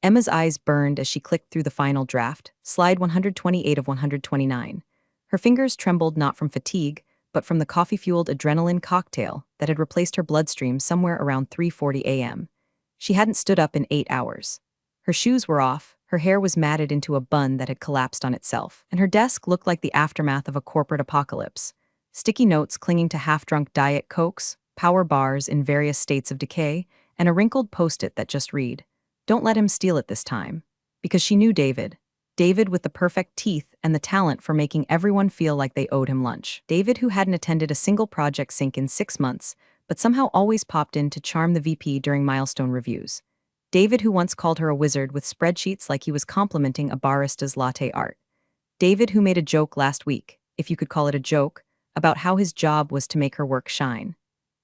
Emma's eyes burned as she clicked through the final draft, slide 128 of 129. Her fingers trembled not from fatigue, but from the coffee-fueled adrenaline cocktail that had replaced her bloodstream somewhere around 3:40 a.m. She hadn't stood up in 8 hours. Her shoes were off, her hair was matted into a bun that had collapsed on itself, and her desk looked like the aftermath of a corporate apocalypse. Sticky notes clinging to half-drunk Diet Cokes, power bars in various states of decay, and a wrinkled post-it that just read, "Don't let him steal it this time." Because she knew David. David with the perfect teeth and the talent for making everyone feel like they owed him lunch. David who hadn't attended a single project sync in 6 months, but somehow always popped in to charm the VP during milestone reviews. David who once called her a wizard with spreadsheets like he was complimenting a barista's latte art. David who made a joke last week, if you could call it a joke, about how his job was to make her work shine.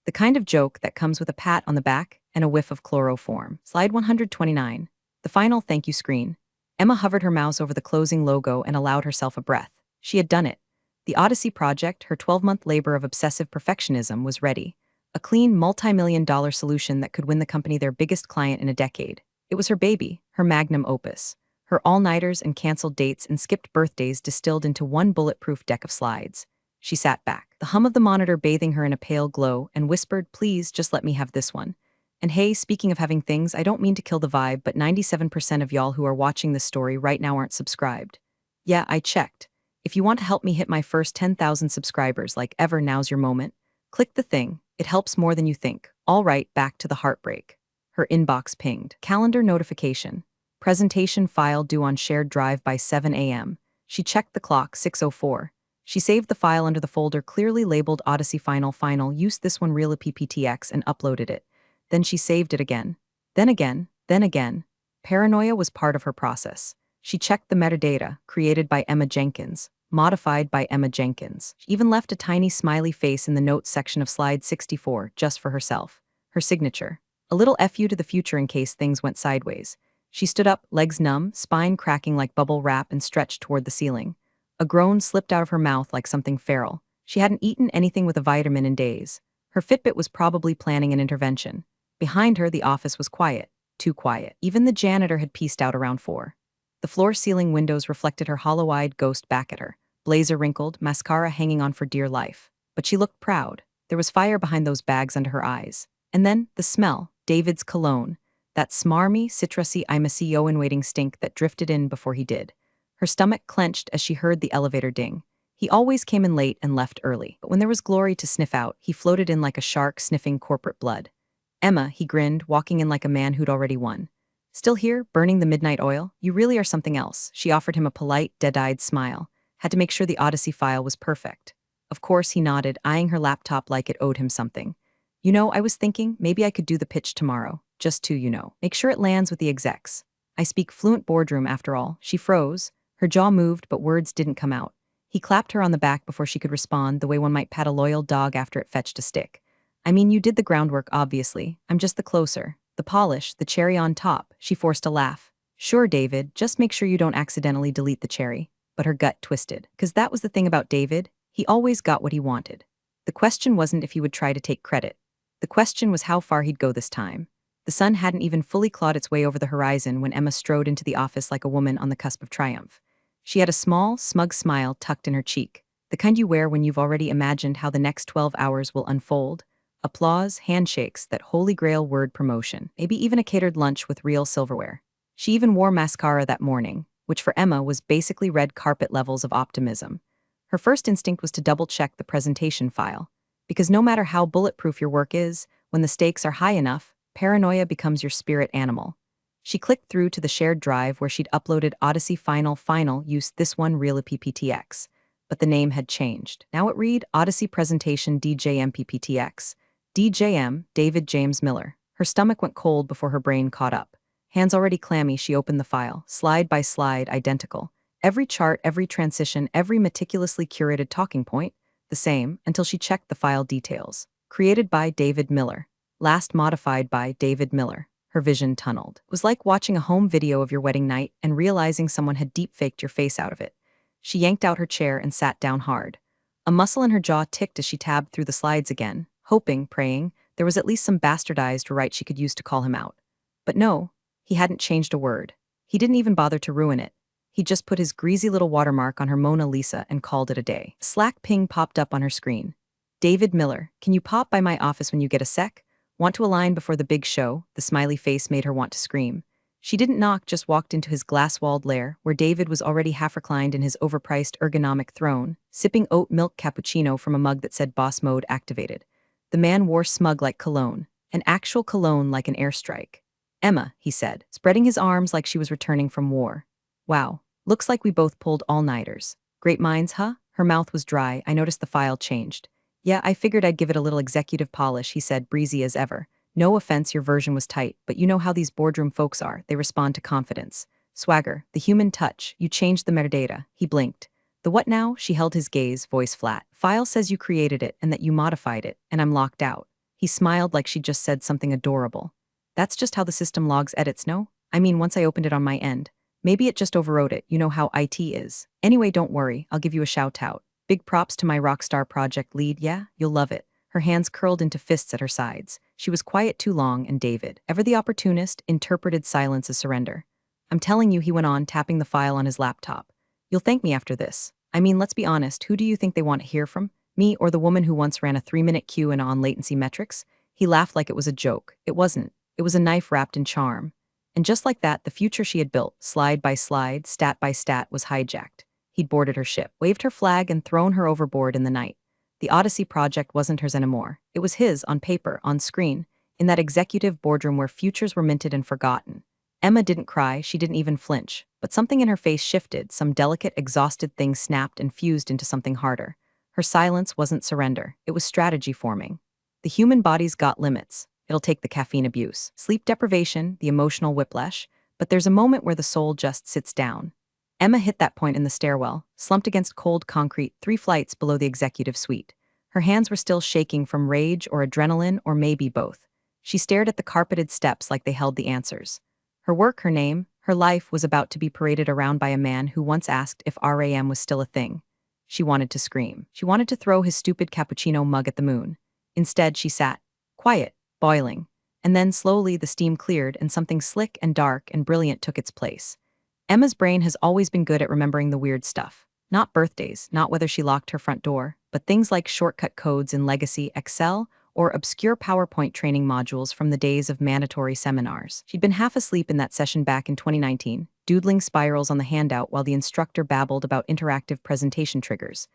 The kind of joke that comes with a pat on the back and a whiff of chloroform. Slide 129. The final thank you screen. Emma hovered her mouse over the closing logo and allowed herself a breath. She had done it. The Odyssey project, her 12-month labor of obsessive perfectionism, was ready. A clean, multi-million-dollar solution that could win the company their biggest client in a decade. It was her baby, her magnum opus. Her all-nighters and canceled dates and skipped birthdays distilled into one bulletproof deck of slides. She sat back, the hum of the monitor bathing her in a pale glow, and whispered, "Please, just let me have this one." And hey, speaking of having things, I don't mean to kill the vibe, but 97% of y'all who are watching this story right now aren't subscribed. Yeah, I checked. If you want to help me hit my first 10,000 subscribers like ever, now's your moment. Click the thing. It helps more than you think. All right, back to the heartbreak. Her inbox pinged. Calendar notification. Presentation file due on shared drive by 7 a.m. She checked the clock, 6:04. She saved the file under the folder clearly labeled Odyssey Final, used this one Real PPTX and uploaded it. Then she saved it again. Then again, then again. Paranoia was part of her process. She checked the metadata, created by Emma Jenkins, modified by Emma Jenkins. She even left a tiny smiley face in the notes section of slide 64, just for herself. Her signature. A little FU to the future in case things went sideways. She stood up, legs numb, spine cracking like bubble wrap, and stretched toward the ceiling. A groan slipped out of her mouth like something feral. She hadn't eaten anything with a vitamin in days. Her Fitbit was probably planning an intervention. Behind her, the office was quiet. Too quiet. Even the janitor had pieced out around 4. The floor-ceiling windows reflected her hollow-eyed ghost back at her, blazer wrinkled, mascara hanging on for dear life. But she looked proud. There was fire behind those bags under her eyes. And then, the smell, David's cologne. That smarmy, citrusy, I'm a CEO-in-waiting stink that drifted in before he did. Her stomach clenched as she heard the elevator ding. He always came in late and left early, but when there was glory to sniff out, he floated in like a shark sniffing corporate blood. "Emma," he grinned, walking in like a man who'd already won. "Still here, burning the midnight oil? You really are something else." She offered him a polite, dead-eyed smile. Had to make sure the Odyssey file was perfect. Of course, he nodded, eyeing her laptop like it owed him something. "You know, I was thinking, maybe I could do the pitch tomorrow. Just to, make sure it lands with the execs. I speak fluent boardroom after all." She froze. Her jaw moved, but words didn't come out. He clapped her on the back before she could respond, the way one might pat a loyal dog after it fetched a stick. "I mean, you did the groundwork, obviously. I'm just the closer. The polish, the cherry on top." She forced a laugh. "Sure, David, just make sure you don't accidentally delete the cherry." But her gut twisted. Because that was the thing about David. He always got what he wanted. The question wasn't if he would try to take credit. The question was how far he'd go this time. The sun hadn't even fully clawed its way over the horizon when Emma strode into the office like a woman on the cusp of triumph. She had a small, smug smile tucked in her cheek, the kind you wear when you've already imagined how the next 12 hours will unfold. Applause, handshakes, that holy grail word promotion, maybe even a catered lunch with real silverware. She even wore mascara that morning, which for Emma was basically red carpet levels of optimism. Her first instinct was to double-check the presentation file, because no matter how bulletproof your work is, when the stakes are high enough, paranoia becomes your spirit animal. She clicked through to the shared drive where she'd uploaded Odyssey Final, used this one Real PPTX, but the name had changed. Now it read Odyssey Presentation DJM PPTX. DJM, David James Miller. Her stomach went cold before her brain caught up. Hands already clammy, she opened the file, slide by slide, identical. Every chart, every transition, every meticulously curated talking point, the same, until she checked the file details. Created by David Miller. Last modified by David Miller. Her vision tunneled. It was like watching a home video of your wedding night and realizing someone had deep-faked your face out of it. She yanked out her chair and sat down hard. A muscle in her jaw ticked as she tabbed through the slides again, hoping, praying, there was at least some bastardized right she could use to call him out. But no, He hadn't changed a word. He didn't even bother to ruin it. He just put his greasy little watermark on her Mona Lisa and called it a day. Slack ping popped up on her screen. David Miller, can you pop by my office when you get a sec? Want to align before the big show? The smiley face made her want to scream. She didn't knock, just walked into his glass-walled lair, where David was already half reclined in his overpriced ergonomic throne, sipping oat milk cappuccino from a mug that said boss mode activated. The man wore smug like cologne, an actual cologne like an airstrike. Emma, he said, spreading his arms like she was returning from war. Wow, looks like we both pulled all-nighters. Great minds, huh? Her mouth was dry. I noticed the file changed. Yeah, I figured I'd give it a little executive polish, he said, breezy as ever. No offense, your version was tight, but you know how these boardroom folks are. They respond to confidence. Swagger, the human touch. You changed the metadata. He blinked. The what now? She held his gaze, voice flat. File says you created it and that you modified it, and I'm locked out. He smiled like she'd just said something adorable. That's just how the system logs edits, no? I mean, once I opened it on my end. Maybe it just overwrote it, you know how IT is. Anyway, don't worry, I'll give you a shout-out. Big props to my Rockstar project lead, yeah? You'll love it. Her hands curled into fists at her sides. She was quiet too long, and David, ever the opportunist, interpreted silence as surrender. I'm telling you, he went on, tapping the file on his laptop. You'll thank me after this. I mean, let's be honest, who do you think they want to hear from? Me or the woman who once ran a 3-minute queue in on latency metrics? He laughed like it was a joke. It wasn't. It was a knife wrapped in charm. And just like that, the future she had built, slide by slide, stat by stat, was hijacked. He'd boarded her ship, waved her flag, and thrown her overboard in the night. The Odyssey project wasn't hers anymore. It was his, on paper, on screen, in that executive boardroom where futures were minted and forgotten. Emma didn't cry, she didn't even flinch, but something in her face shifted, some delicate, exhausted thing snapped and fused into something harder. Her silence wasn't surrender, it was strategy forming. The human body's got limits. It'll take the caffeine abuse, sleep deprivation, the emotional whiplash, but there's a moment where the soul just sits down. Emma hit that point in the stairwell, slumped against cold concrete 3 flights below the executive suite. Her hands were still shaking from rage or adrenaline or maybe both. She stared at the carpeted steps like they held the answers. Her work, her name, her life was about to be paraded around by a man who once asked if RAM was still a thing. She wanted to scream. She wanted to throw his stupid cappuccino mug at the moon. Instead, she sat, quiet, boiling. And then slowly the steam cleared and something slick and dark and brilliant took its place. Emma's brain has always been good at remembering the weird stuff. Not birthdays, not whether she locked her front door, but things like shortcut codes in Legacy, Excel, or obscure PowerPoint training modules from the days of mandatory seminars. She'd been half asleep in that session back in 2019, doodling spirals on the handout while the instructor babbled about interactive presentation triggers.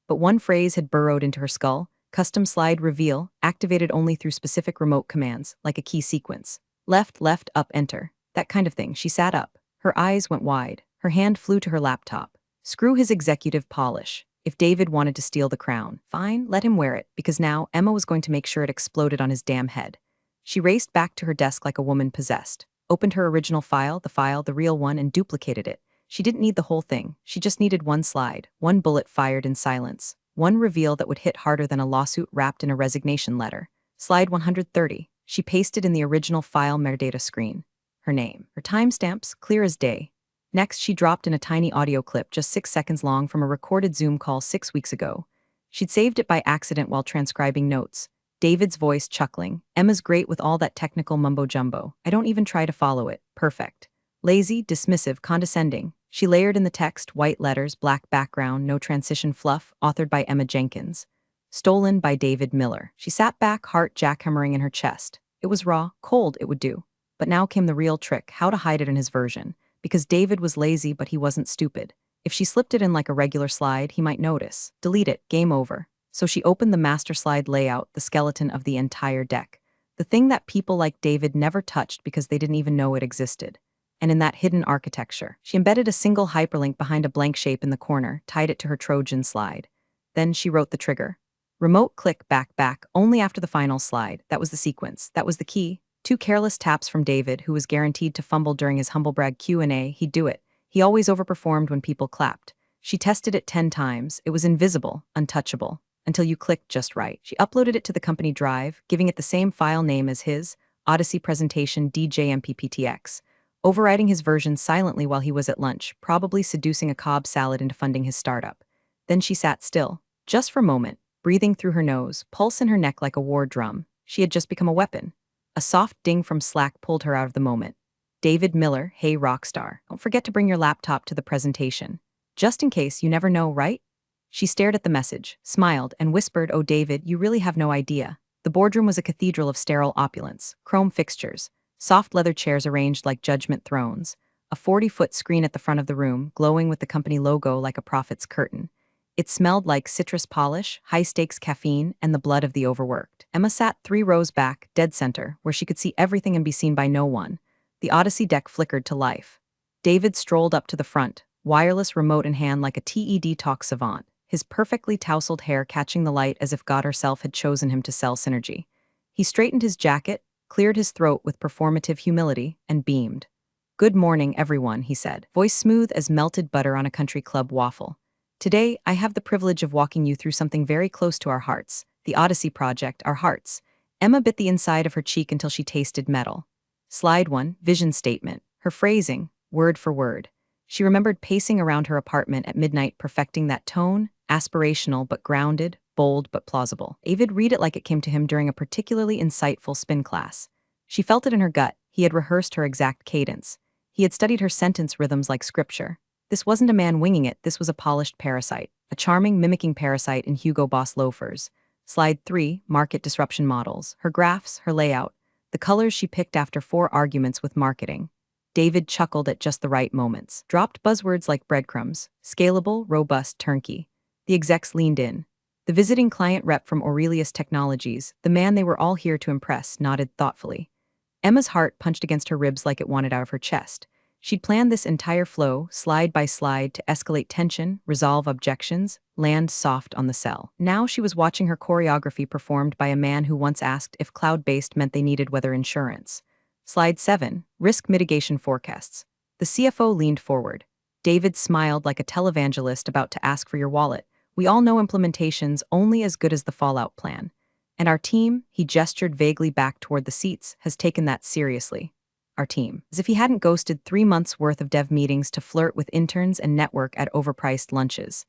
But one phrase had burrowed into her skull: custom slide reveal, activated only through specific remote commands, like a key sequence. Left, up, enter. That kind of thing. She sat up. Her eyes went wide. Her hand flew to her laptop. Screw his executive polish. If David wanted to steal the crown, fine, let him wear it, because now Emma was going to make sure it exploded on his damn head. She raced back to her desk like a woman possessed, opened her original file, the real one, and duplicated it. She didn't need the whole thing. She just needed one slide, one bullet fired in silence, one reveal that would hit harder than a lawsuit wrapped in a resignation letter. Slide 130. She pasted in the original file metadata screen. Her name, her timestamps, clear as day. Next, she dropped in a tiny audio clip just 6 seconds long from a recorded Zoom call 6 weeks ago. She'd saved it by accident while transcribing notes. David's voice chuckling. Emma's great with all that technical mumbo-jumbo. I don't even try to follow it. Perfect. Lazy, dismissive, condescending. She layered in the text, white letters, black background, no transition fluff, authored by Emma Jenkins. Stolen by David Miller. She sat back, heart jackhammering in her chest. It was raw, cold, it would do. But now came the real trick, how to hide it in his version. Because David was lazy, but he wasn't stupid. If she slipped it in like a regular slide, he might notice. Delete it, game over. So she opened the master slide layout, the skeleton of the entire deck. The thing that people like David never touched because they didn't even know it existed. And in that hidden architecture, she embedded a single hyperlink behind a blank shape in the corner, tied it to her Trojan slide. Then she wrote the trigger. Remote click back, only after the final slide. That was the sequence. That was the key. 2 careless taps from David, who was guaranteed to fumble during his humblebrag Q&A. He'd do it. He always overperformed when people clapped. She tested it 10 times. It was invisible, untouchable, until you clicked just right. She uploaded it to the company drive, giving it the same file name as his, Odyssey Presentation DJMPPTX, overriding his version silently while he was at lunch, probably seducing a Cobb salad into funding his startup. Then she sat still, just for a moment, breathing through her nose, pulse in her neck like a war drum. She had just become a weapon. A soft ding from Slack pulled her out of the moment. David Miller, hey rockstar. Don't forget to bring your laptop to the presentation. Just in case, you never know, right? She stared at the message, smiled, and whispered, oh David, you really have no idea. The boardroom was a cathedral of sterile opulence, chrome fixtures, soft leather chairs arranged like judgment thrones, a 40-foot screen at the front of the room, glowing with the company logo like a prophet's curtain. It smelled like citrus polish, high-stakes caffeine, and the blood of the overworked. Emma sat 3 rows back, dead center, where she could see everything and be seen by no one. The Odyssey deck flickered to life. David strolled up to the front, wireless remote in hand like a TED Talk savant, his perfectly tousled hair catching the light as if God herself had chosen him to sell synergy. He straightened his jacket, cleared his throat with performative humility, and beamed. Good morning, everyone, he said, voice smooth as melted butter on a country club waffle. Today, I have the privilege of walking you through something very close to our hearts, the Odyssey Project, our hearts. Emma bit the inside of her cheek until she tasted metal. Slide 1, vision statement. Her phrasing, word for word. She remembered pacing around her apartment at midnight, perfecting that tone, aspirational but grounded, bold but plausible. David read it like it came to him during a particularly insightful spin class. She felt it in her gut. He had rehearsed her exact cadence. He had studied her sentence rhythms like scripture. This wasn't a man winging it, this was a polished parasite, a charming mimicking parasite in Hugo Boss loafers. Slide 3, market disruption models. Her graphs, her layout, the colors she picked after 4 arguments with marketing. David chuckled at just the right moments. Dropped buzzwords like breadcrumbs, scalable, robust, turnkey. The execs leaned in. The visiting client rep from Aurelius Technologies, the man they were all here to impress, nodded thoughtfully. Emma's heart punched against her ribs like it wanted out of her chest. She'd planned this entire flow, slide by slide, to escalate tension, resolve objections, land soft on the sell. Now she was watching her choreography performed by a man who once asked if cloud-based meant they needed weather insurance. Slide 7, risk mitigation forecasts. The CFO leaned forward. David smiled like a televangelist about to ask for your wallet. We all know implementation's only as good as the fallout plan. And our team, he gestured vaguely back toward the seats, has taken that seriously. Our team. As if he hadn't ghosted 3 months' worth of dev meetings to flirt with interns and network at overpriced lunches.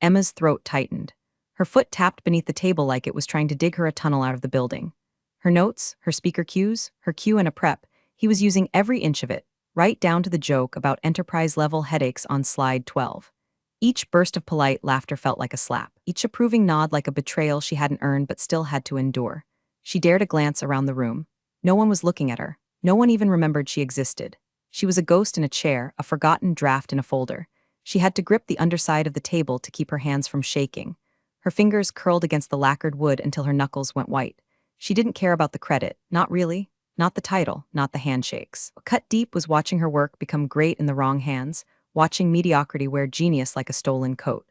Emma's throat tightened. Her foot tapped beneath the table like it was trying to dig her a tunnel out of the building. Her notes, her speaker cues, her cue and a prep, he was using every inch of it, right down to the joke about enterprise-level headaches on slide 12. Each burst of polite laughter felt like a slap, each approving nod like a betrayal she hadn't earned but still had to endure. She dared a glance around the room. No one was looking at her. No one even remembered she existed. She was a ghost in a chair, a forgotten draft in a folder. She had to grip the underside of the table to keep her hands from shaking. Her fingers curled against the lacquered wood until her knuckles went white. She didn't care about the credit, not really, not the title, not the handshakes. What cut deep was watching her work become great in the wrong hands, watching mediocrity wear genius like a stolen coat.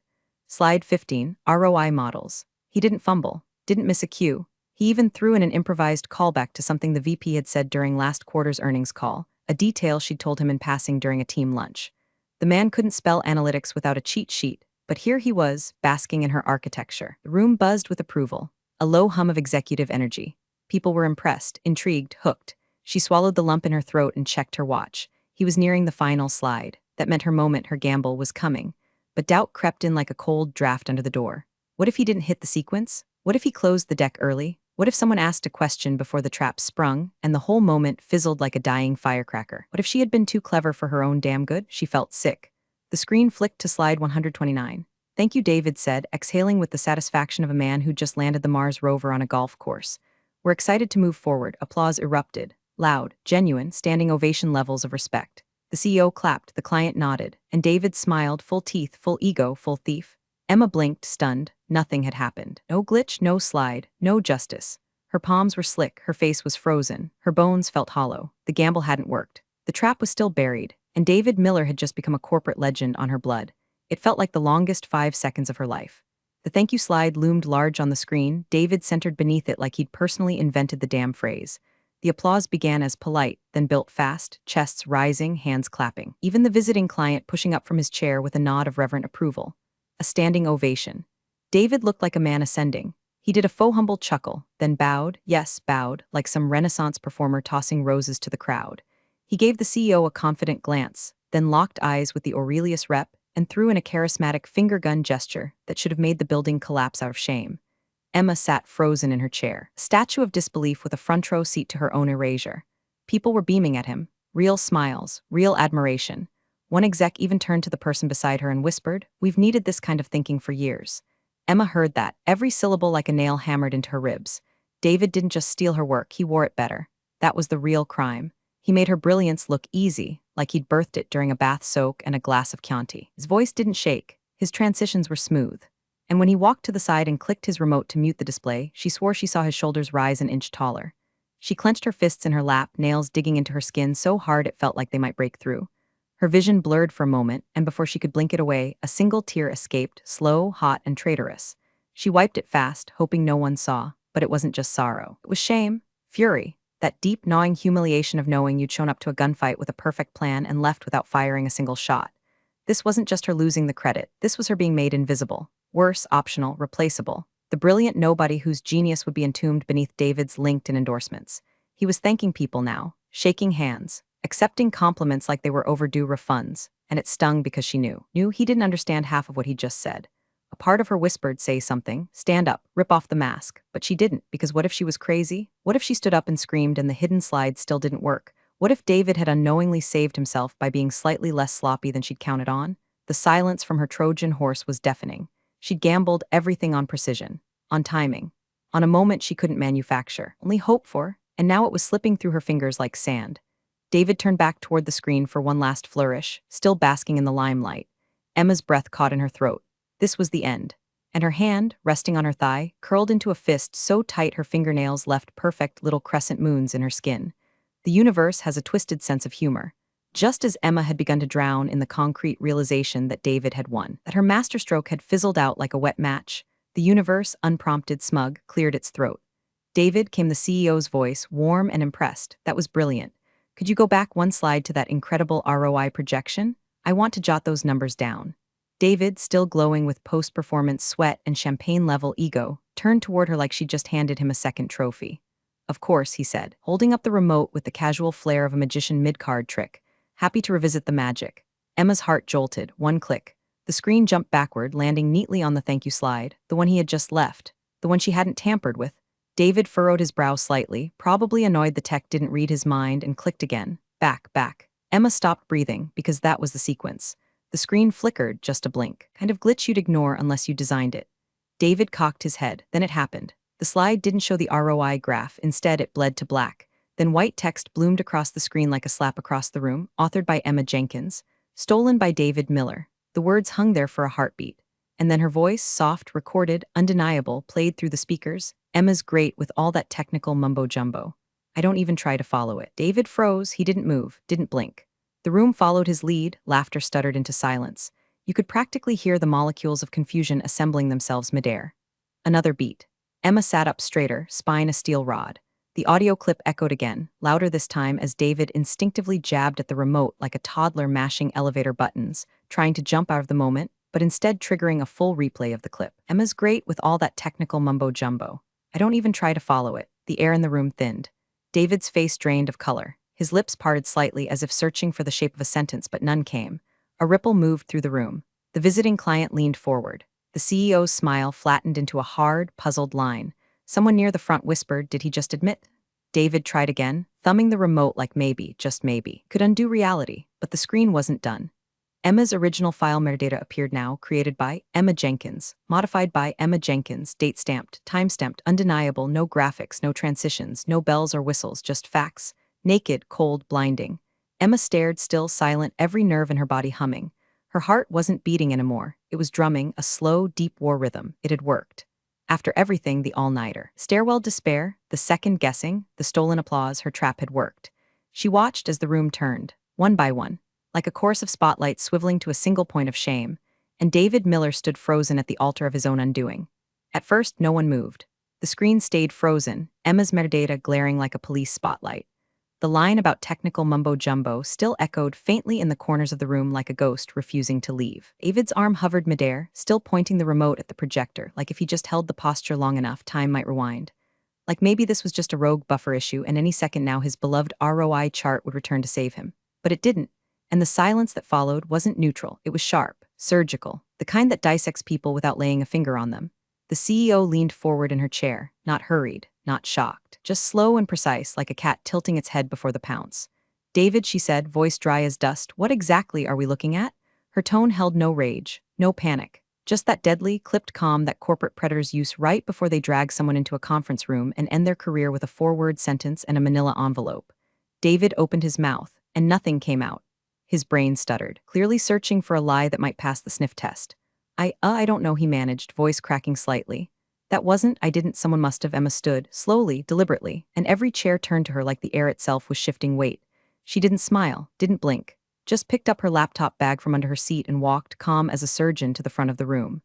Slide 15, ROI models. He didn't fumble, didn't miss a cue. He even threw in an improvised callback to something the VP had said during last quarter's earnings call, a detail she'd told him in passing during a team lunch. The man couldn't spell analytics without a cheat sheet, but here he was, basking in her architecture. The room buzzed with approval, a low hum of executive energy. People were impressed, intrigued, hooked. She swallowed the lump in her throat and checked her watch. He was nearing the final slide. That meant her moment, her gamble, was coming. But doubt crept in like a cold draft under the door. What if he didn't hit the sequence? What if he closed the deck early? What if someone asked a question before the trap sprung, and the whole moment fizzled like a dying firecracker? What if she had been too clever for her own damn good? She felt sick. The screen flicked to slide 129. Thank you, David said, exhaling with the satisfaction of a man who'd just landed the Mars rover on a golf course. We're excited to move forward. Applause erupted. Loud, genuine, standing ovation levels of respect. The CEO clapped, the client nodded, and David smiled, full teeth, full ego, full thief. Emma blinked, stunned. Nothing had happened. No glitch, no slide, no justice. Her palms were slick, her face was frozen, her bones felt hollow. The gamble hadn't worked. The trap was still buried, and David Miller had just become a corporate legend on her blood. It felt like the longest 5 seconds of her life. The thank you slide loomed large on the screen, David centered beneath it like he'd personally invented the damn phrase. The applause began as polite, then built fast, chests rising, hands clapping. Even the visiting client pushing up from his chair with a nod of reverent approval. A standing ovation. David looked like a man ascending. He did a faux humble chuckle, then bowed, yes, bowed, like some Renaissance performer tossing roses to the crowd. He gave the CEO a confident glance, then locked eyes with the Aurelius rep and threw in a charismatic finger gun gesture that should have made the building collapse out of shame. Emma sat frozen in her chair, a statue of disbelief with a front row seat to her own erasure. People were beaming at him, real smiles, real admiration. One exec even turned to the person beside her and whispered, "We've needed this kind of thinking for years." Emma heard that, every syllable like a nail hammered into her ribs. David didn't just steal her work, he wore it better. That was the real crime. He made her brilliance look easy, like he'd birthed it during a bath soak and a glass of Chianti. His voice didn't shake. His transitions were smooth. And when he walked to the side and clicked his remote to mute the display, she swore she saw his shoulders rise an inch taller. She clenched her fists in her lap, nails digging into her skin so hard it felt like they might break through. Her vision blurred for a moment, and before she could blink it away, a single tear escaped, slow, hot, and traitorous. She wiped it fast, hoping no one saw, but it wasn't just sorrow. It was shame, fury, that deep, gnawing humiliation of knowing you'd shown up to a gunfight with a perfect plan and left without firing a single shot. This wasn't just her losing the credit, this was her being made invisible. Worse, optional, replaceable. The brilliant nobody whose genius would be entombed beneath David's LinkedIn endorsements. He was thanking people now, shaking hands, accepting compliments like they were overdue refunds, and it stung because she knew he didn't understand half of what he just said. A part of her whispered, "Say something, stand up, rip off the mask," but she didn't, because what if she was crazy? What if she stood up and screamed and the hidden slide still didn't work? What if David had unknowingly saved himself by being slightly less sloppy than she'd counted on? The silence from her Trojan horse was deafening. She'd gambled everything on precision, on timing, on a moment she couldn't manufacture, only hope for, and now it was slipping through her fingers like sand. David turned back toward the screen for one last flourish, still basking in the limelight. Emma's breath caught in her throat. This was the end. And her hand, resting on her thigh, curled into a fist so tight her fingernails left perfect little crescent moons in her skin. The universe has a twisted sense of humor. Just as Emma had begun to drown in the concrete realization that David had won, that her masterstroke had fizzled out like a wet match, the universe, unprompted, smug, cleared its throat. "David," came the CEO's voice, warm and impressed. "That was brilliant. Could you go back one slide to that incredible ROI projection? I want to jot those numbers down." David, still glowing with post-performance sweat and champagne-level ego, turned toward her like she'd just handed him a second trophy. "Of course," he said, holding up the remote with the casual flair of a magician mid-card trick. "Happy to revisit the magic." Emma's heart jolted, one click. The screen jumped backward, landing neatly on the thank you slide, the one he had just left, the one she hadn't tampered with. David furrowed his brow slightly, probably annoyed the tech didn't read his mind, and clicked again. Back. Emma stopped breathing, because that was the sequence. The screen flickered, just a blink, kind of glitch you'd ignore unless you designed it. David cocked his head, then it happened. The slide didn't show the ROI graph, instead it bled to black. Then white text bloomed across the screen like a slap across the room, authored by Emma Jenkins, stolen by David Miller. The words hung there for a heartbeat. And then her voice, soft, recorded, undeniable, played through the speakers. "Emma's great with all that technical mumbo-jumbo. I don't even try to follow it." David froze, he didn't move, didn't blink. The room followed his lead, laughter stuttered into silence. You could practically hear the molecules of confusion assembling themselves midair. Another beat. Emma sat up straighter, spine a steel rod. The audio clip echoed again, louder this time as David instinctively jabbed at the remote like a toddler mashing elevator buttons, trying to jump out of the moment, but instead triggering a full replay of the clip. "Emma's great with all that technical mumbo-jumbo. I don't even try to follow it." The air in the room thinned. David's face drained of color. His lips parted slightly as if searching for the shape of a sentence, but none came. A ripple moved through the room. The visiting client leaned forward. The CEO's smile flattened into a hard, puzzled line. Someone near the front whispered, "Did he just admit?" David tried again, thumbing the remote like maybe, just maybe, could undo reality, but the screen wasn't done. Emma's original file metadata appeared now, created by Emma Jenkins, modified by Emma Jenkins, date-stamped, time-stamped, undeniable, no graphics, no transitions, no bells or whistles, just facts. Naked, cold, blinding. Emma stared, still silent, every nerve in her body humming. Her heart wasn't beating anymore. It was drumming, a slow, deep war rhythm. It had worked. After everything, the all-nighter. Stairwell despair, the second guessing, the stolen applause, her trap had worked. She watched as the room turned, one by one, like a chorus of spotlights swiveling to a single point of shame, and David Miller stood frozen at the altar of his own undoing. At first, no one moved. The screen stayed frozen, Emma's metadata glaring like a police spotlight. The line about technical mumbo-jumbo still echoed faintly in the corners of the room like a ghost refusing to leave. David's arm hovered midair, still pointing the remote at the projector, like if he just held the posture long enough, time might rewind. Like maybe this was just a rogue buffer issue, and any second now his beloved ROI chart would return to save him. But it didn't. And the silence that followed wasn't neutral, it was sharp, surgical, the kind that dissects people without laying a finger on them. The CEO leaned forward in her chair, not hurried, not shocked, just slow and precise like a cat tilting its head before the pounce. David, she said, voice dry as dust, what exactly are we looking at? Her tone held no rage, no panic. Just that deadly, clipped calm that corporate predators use right before they drag someone into a conference room and end their career with a four-word sentence and a manila envelope. David opened his mouth, and nothing came out. His brain stuttered, clearly searching for a lie that might pass the sniff test. I don't know, he managed, voice cracking slightly. I didn't, someone must have. Emma stood, slowly, deliberately, and every chair turned to her like the air itself was shifting weight. She didn't smile, didn't blink, just picked up her laptop bag from under her seat and walked, calm as a surgeon, to the front of the room.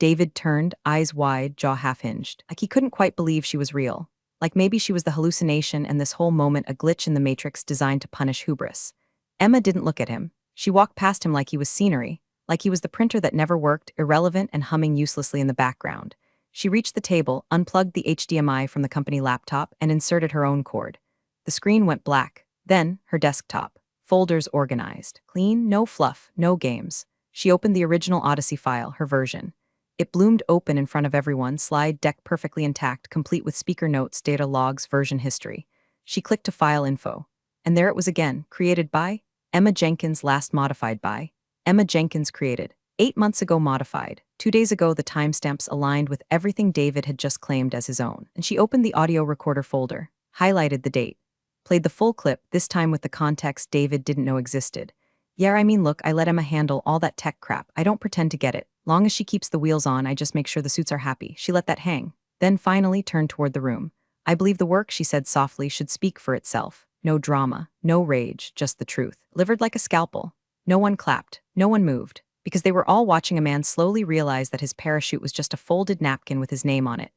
David turned, eyes wide, jaw half-hinged, like he couldn't quite believe she was real. Like maybe she was the hallucination and this whole moment a glitch in the matrix designed to punish hubris. Emma didn't look at him. She walked past him like he was scenery, like he was the printer that never worked, irrelevant and humming uselessly in the background. She reached the table, unplugged the HDMI from the company laptop, and inserted her own cord. The screen went black. Then, her desktop. Folders organized. Clean, no fluff, no games. She opened the original Odyssey file, her version. It bloomed open in front of everyone, slide deck perfectly intact, complete with speaker notes, data logs, version history. She clicked to file info. And there it was again, created by Emma Jenkins, last modified by Emma Jenkins, created 8 months ago, modified 2 days ago. The timestamps aligned with everything David had just claimed as his own. And she opened the audio recorder folder, highlighted the date, played the full clip, this time with the context David didn't know existed. Yeah, I mean, look, I let Emma handle all that tech crap. I don't pretend to get it. Long as she keeps the wheels on, I just make sure the suits are happy. She let that hang. Then finally turned toward the room. I believe the work, she said softly, should speak for itself. No drama, no rage, just the truth, delivered like a scalpel. No one clapped, no one moved, because they were all watching a man slowly realize that his parachute was just a folded napkin with his name on it.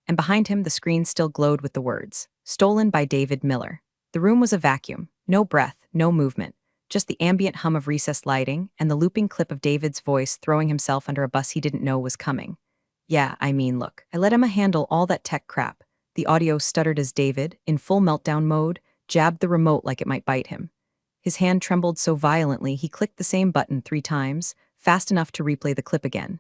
And behind him, the screen still glowed with the words, "Stolen by David Miller." The room was a vacuum, no breath, no movement, just the ambient hum of recessed lighting and the looping clip of David's voice throwing himself under a bus he didn't know was coming. Yeah, I mean, look, I let Emma handle all that tech crap. The audio stuttered as David, in full meltdown mode, jabbed the remote like it might bite him. His hand trembled so violently he clicked the same button 3 times, fast enough to replay the clip again.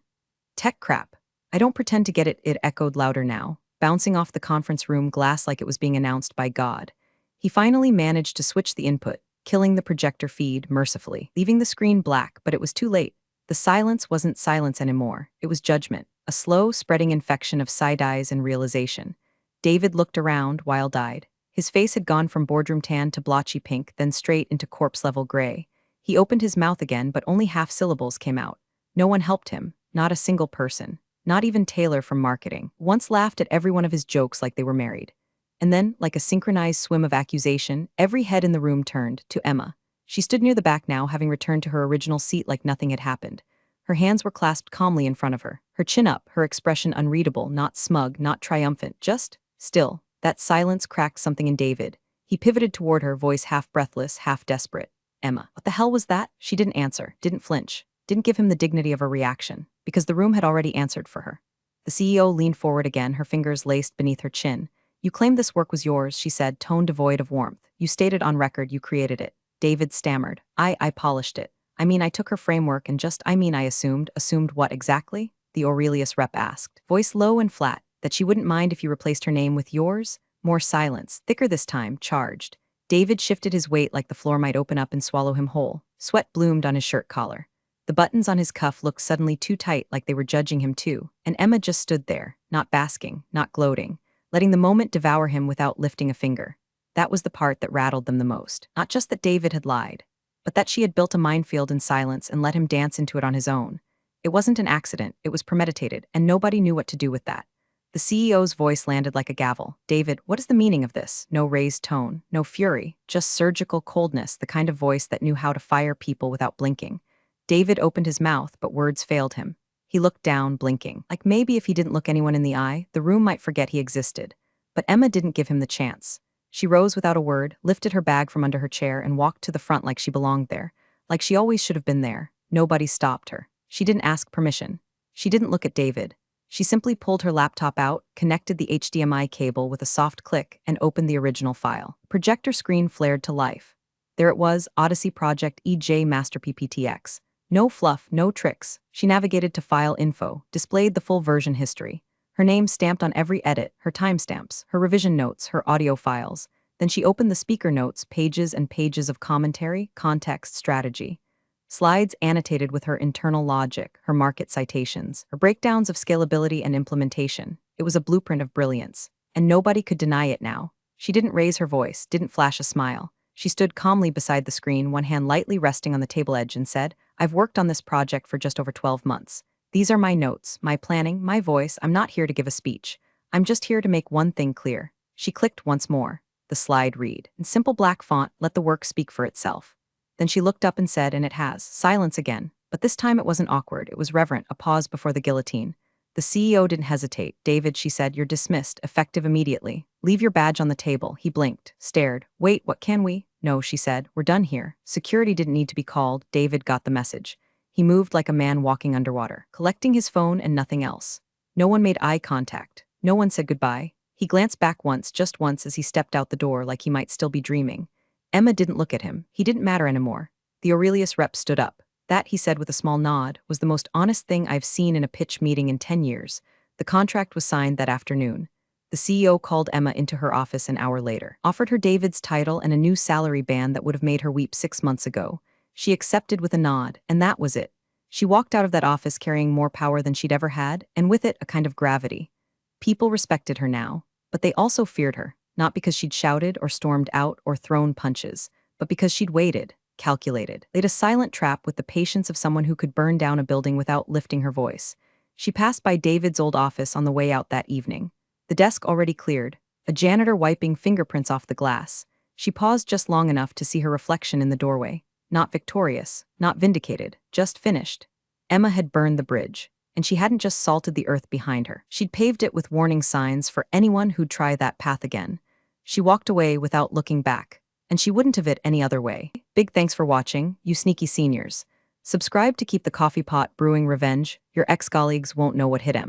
Tech crap. I don't pretend to get it, it echoed louder now, bouncing off the conference room glass like it was being announced by God. He finally managed to switch the input, killing the projector feed mercifully, leaving the screen black, but it was too late. The silence wasn't silence anymore, it was judgment, a slow, spreading infection of side-eyes and realization. David looked around, wild-eyed. His face had gone from boardroom tan to blotchy pink, then straight into corpse-level gray. He opened his mouth again, but only half syllables came out. No one helped him, not a single person. Not even Taylor from marketing, once laughed at every one of his jokes like they were married. And then, like a synchronized swim of accusation, every head in the room turned to Emma. She stood near the back now, having returned to her original seat like nothing had happened. Her hands were clasped calmly in front of her, her chin up, her expression unreadable, not smug, not triumphant, just still. That silence cracked something in David. He pivoted toward her, voice half breathless, half desperate. Emma. What the hell was that? She didn't answer, didn't flinch, didn't give him the dignity of a reaction, because the room had already answered for her. The CEO leaned forward again, her fingers laced beneath her chin. You claimed this work was yours, she said, tone devoid of warmth. You stated on record you created it. David stammered. I polished it. I took her framework and I assumed. Assumed what exactly? The Aurelius rep asked, voice low and flat, that she wouldn't mind if you replaced her name with yours? More silence, thicker this time, charged. David shifted his weight like the floor might open up and swallow him whole. Sweat bloomed on his shirt collar. The buttons on his cuff looked suddenly too tight, like they were judging him too, and Emma just stood there, not basking, not gloating, letting the moment devour him without lifting a finger. That was the part that rattled them the most. Not just that David had lied, but that she had built a minefield in silence and let him dance into it on his own. It wasn't an accident, it was premeditated, and nobody knew what to do with that. The CEO's voice landed like a gavel. David, what is the meaning of this? No raised tone, no fury, just surgical coldness, the kind of voice that knew how to fire people without blinking. David opened his mouth, but words failed him. He looked down, blinking. Like maybe if he didn't look anyone in the eye, the room might forget he existed. But Emma didn't give him the chance. She rose without a word, lifted her bag from under her chair, and walked to the front like she belonged there. Like she always should have been there. Nobody stopped her. She didn't ask permission. She didn't look at David. She simply pulled her laptop out, connected the HDMI cable with a soft click, and opened the original file. Projector screen flared to life. There it was, Odyssey Project EJ Master PPTX. No fluff, no tricks. She navigated to File Info, displayed the full version history. Her name stamped on every edit, her timestamps, her revision notes, her audio files. Then she opened the speaker notes, pages and pages of commentary, context, strategy. Slides annotated with her internal logic, her market citations, her breakdowns of scalability and implementation. It was a blueprint of brilliance. And nobody could deny it now. She didn't raise her voice, didn't flash a smile. She stood calmly beside the screen, one hand lightly resting on the table edge, and said, "I've worked on this project for just over 12 months. These are my notes, my planning, my voice. I'm not here to give a speech. I'm just here to make one thing clear." She clicked once more. The slide read, in simple black font, "Let the work speak for itself." Then she looked up and said, "And it has." Silence again. But this time it wasn't awkward, it was reverent, a pause before the guillotine. The CEO didn't hesitate. "David," she said, "you're dismissed, effective immediately. Leave your badge on the table." He blinked, stared. "Wait, what can we?" "No," she said, "we're done here." Security didn't need to be called. David got the message. He moved like a man walking underwater, collecting his phone and nothing else. No one made eye contact. No one said goodbye. He glanced back once, just once, as he stepped out the door like he might still be dreaming. Emma didn't look at him. He didn't matter anymore. The Aurelius rep stood up. "That," he said with a small nod, "was the most honest thing I've seen in a pitch meeting in 10 years. The contract was signed that afternoon. The CEO called Emma into her office an hour later, offered her David's title and a new salary band that would have made her weep 6 months ago. She accepted with a nod, and that was it. She walked out of that office carrying more power than she'd ever had, and with it, a kind of gravity. People respected her now, but they also feared her, not because she'd shouted or stormed out or thrown punches, but because she'd waited, calculated, laid a silent trap with the patience of someone who could burn down a building without lifting her voice. She passed by David's old office on the way out that evening. The desk already cleared, a janitor wiping fingerprints off the glass. She paused just long enough to see her reflection in the doorway. Not victorious, not vindicated, just finished. Emma had burned the bridge, and she hadn't just salted the earth behind her. She'd paved it with warning signs for anyone who'd try that path again. She walked away without looking back, and she wouldn't have it any other way. Big thanks for watching, you sneaky seniors. Subscribe to keep the coffee pot brewing revenge. Your ex-colleagues won't know what hit 'em.